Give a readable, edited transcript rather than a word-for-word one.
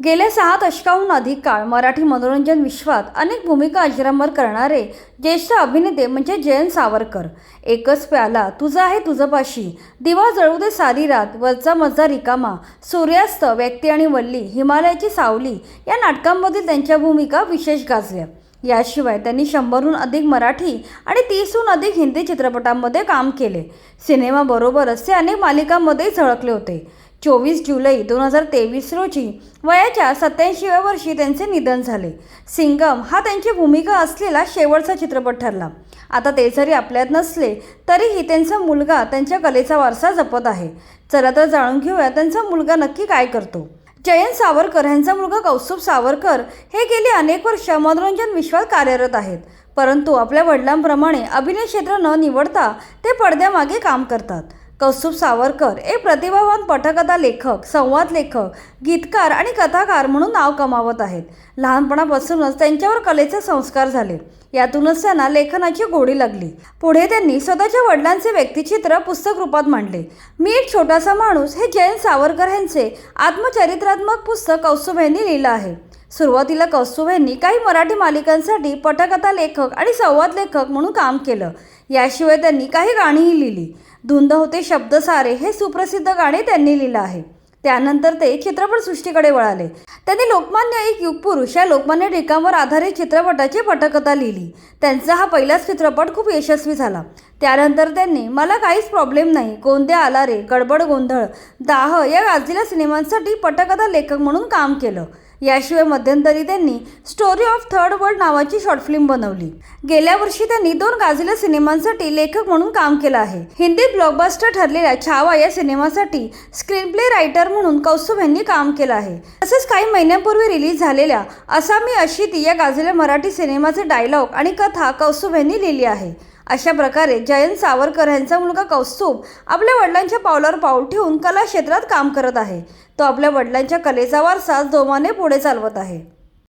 गेल्या 6 दशकांहून अधिक काळ मराठी मनोरंजन विश्वात अनेक भूमिका अजरामर करणारे ज्येष्ठ अभिनेते म्हणजे जयंत सावरकर. एकच प्याला, तुझं आहे तुझपाशी, दिवा जळू दे सारी रात, वरचा मजला रिकामा, सूर्यास्त, व्यक्ती आणि वल्ली, हिमालयाची सावली या नाटकांमधील त्यांच्या भूमिका विशेष गाजल्या. याशिवाय त्यांनी 100हून अधिक मराठी आणि 30हून अधिक हिंदी चित्रपटांमध्ये काम केले. सिनेमाबरोबरच ते अनेक मालिकांमध्ये झळकले होते. 24 जुलै 2023 रोजी वयाच्या 87व्या वर्षी त्यांचे निधन झाले. सिंघम हा त्यांची भूमिका असलेला शेवटचा चित्रपट ठरला. आता ते जरी आपल्यात नसले तरीही त्यांचा मुलगा त्यांच्या कलेचा वारसा जपत आहे. चला तर जाणून घेऊया त्यांचा मुलगा नक्की काय करतो. जयंत सावरकर यांचा मुलगा कौस्तुभ सावरकर हे गेली अनेक वर्ष मनोरंजन विश्वात कार्यरत आहेत. परंतु आपल्या वडिलांप्रमाणे अभिनय क्षेत्र न निवडता ते पडद्यामागे काम करतात. कौस्तुभ सावरकर एक प्रतिभावान पटकथा लेखक, संवाद लेखक, गीतकार आणि कथाकार म्हणून नाव कमावत आहेत. लहानपणापासूनच त्यांच्यावर कलेचे संस्कार झाले. यातूनच त्यांना लेखनाची गोडी लागली. पुढे त्यांनी स्वतःच्या वडिलांचे व्यक्तिचित्र पुस्तक रूपात मांडले. मी एक छोटासा माणूस हे जयंत सावरकर यांचे आत्मचरित्रात्मक पुस्तक कौस्तुभ यांनी लिहिलं आहे. सुरुवातीला कौस्तुभ यांनी काही मराठी मालिकांसाठी पटकथा लेखक आणि संवाद लेखक म्हणून काम केलं. याशिवाय त्यांनी काही गाणीही लिहिली. धुंद होते शब्द सारे हे सुप्रसिद्ध गाणे त्यांनी लिहिलं आहे. त्यानंतर ते चित्रपटसृष्टीकडे वळाले. त्यांनी लोकमान्य एक युगपुरुष या लोकमान्य टिळकांवर आधारित चित्रपटाची पटकथा लिहिली. त्यांचा हा पहिलाच चित्रपट खूप यशस्वी झाला. त्यानंतर त्यांनी मला काहीच प्रॉब्लेम नाही, गोंद्या आला रे, गडबड गोंधळ, दाह या गाजलेल्या सिनेमांसाठी पटकथा लेखक म्हणून काम केलं. याशिवाय मध्यंतरी त्यांनी स्टोरी ऑफ थर्ड वर्ल्ड नावाची शॉर्ट फिल्म बनवली. गेल्या वर्षी त्यांनी 2 गाजलेल्या सिनेमांसाठी लेखक म्हणून काम केलं आहे. हिंदीत ब्लॉकबस्टर ठरलेल्या छावा या सिनेमासाठी स्क्रीनप्ले रायटर म्हणून कौस्तुभ यांनी काम केलं आहे. तसेच काही महिन्यांपूर्वी रिलीज झालेल्या असामी अशिती या गाजलेल्या मराठी सिनेमाचे डायलॉग आणि कथा कौस्तुभ यांनी लिहिली आहे. अशा प्रकारे जयंत सावरकर यांचा मुलगा कौस्तुभ आपल्या वडिलांच्या पावलावर पाऊल ठेवून कला क्षेत्रात काम करत आहे. तो आपल्या वडिलांच्या कलेचा वारसा जोमाने पुढे चालवत आहे.